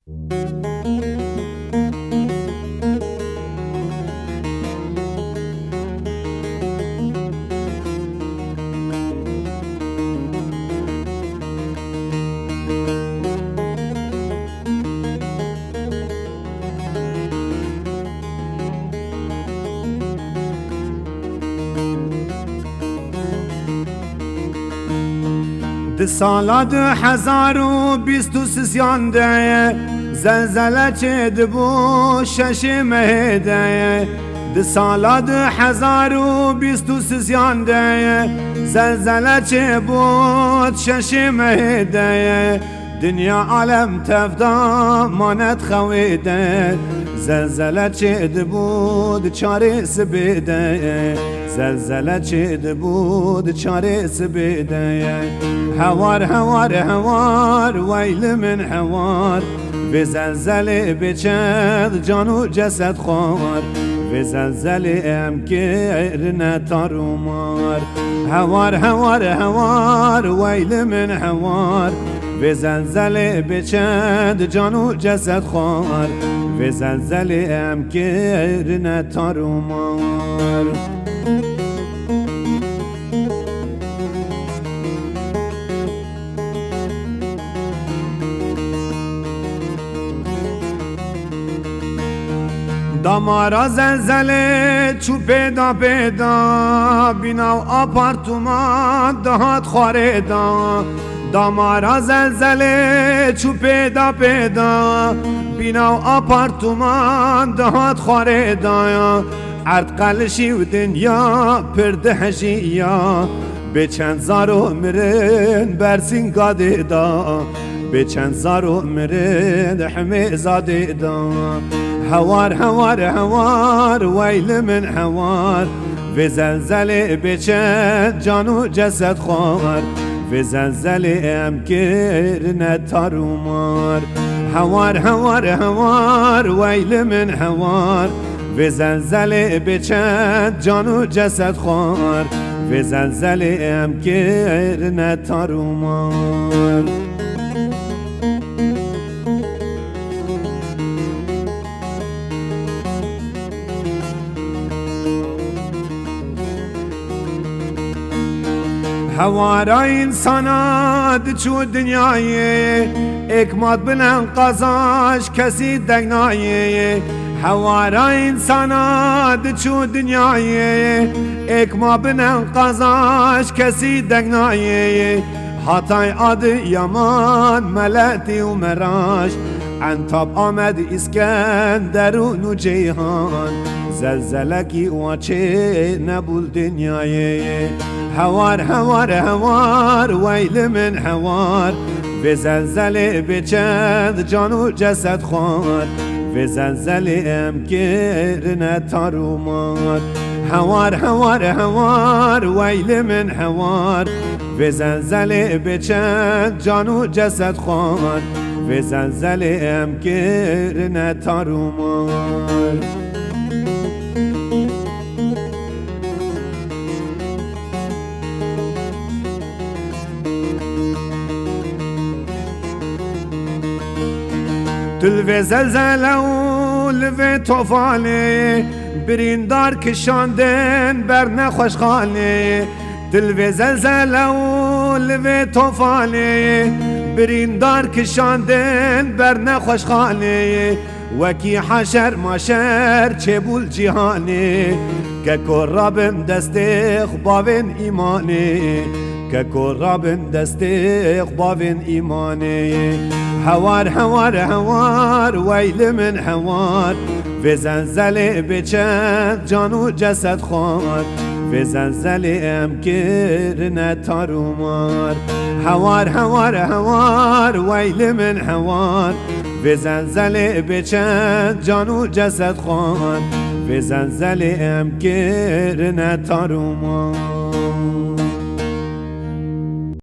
دی سالا 2023 زلزله چه دبو شش مهده دی سالا 2023 زلزله چه بود شش مهده دنیا عالم تفدا ماند خویده زلزله چه دبود چاره سبیده زلزله چه دبود چاره سبیده هوار هوار هوار ویل من هوار و زلزله بچد جان و جسد خوار و زلزله ام که نتار و مار هوار هوار هوار ویل من هوار و زلزله بچد جان و جسد خوار و زلزله ام که نتار و مار دامارا زلزله چو پیدا بیناو آپارتمان دهات خواره دا دامارا زلزله چو پیدا بیناو آپارتمان دهات خواره دا عرد قلشی و دنیا پرده هجیا به چند زارو مرن برسین گاده دا به چند زارو مرن حمه زاده دا هوار هوار هوار ویل من هوار و زلزله بچد جان و جسد خوار و زلزله ام که نتار و مار هوار هوار هوار ویل من هوار و زلزله بچد جان و جسد خوار و زلزله ام که نتار و مار هوارا انسانات چو دنیای اکمات بلن قضاش کسی دگنای هوارا انسانات چو دنیای اکمات بلن قضاش کسی دگنای حتای عاد یمان ملتی و مراش انتاب آمد اسکندرون و جیهان زلزلکی واچه نبول دنیای هوار هوار هوار ویل من هوار و زلزله بچد جان و جسد خوار و زلزله ام که نتار و مار هوار هوار هوار ویل من هوار و زلزله بچد جان و جسد خوار و زلزله ام که نتار و مار تلوی زلزله و لوی توفانه بریندار کشاندن بر نخوشخانه تلوی زلزله و لوی توفانه بریندار کشاندن بر نخوشخانه وکی حشر ماشر چه بول جهانه که کرابن دست خباون ایمانه که کرابن دست خباون ایمانه هوار هوار هوار ویل من هوار و زلزله بچد جان و جسد خوار و زلزله ام که نتار و مار هوار هوار هوار ویل من هوار و زلزله بچد جان و جسد خوار و زلزله ام که نتار و مار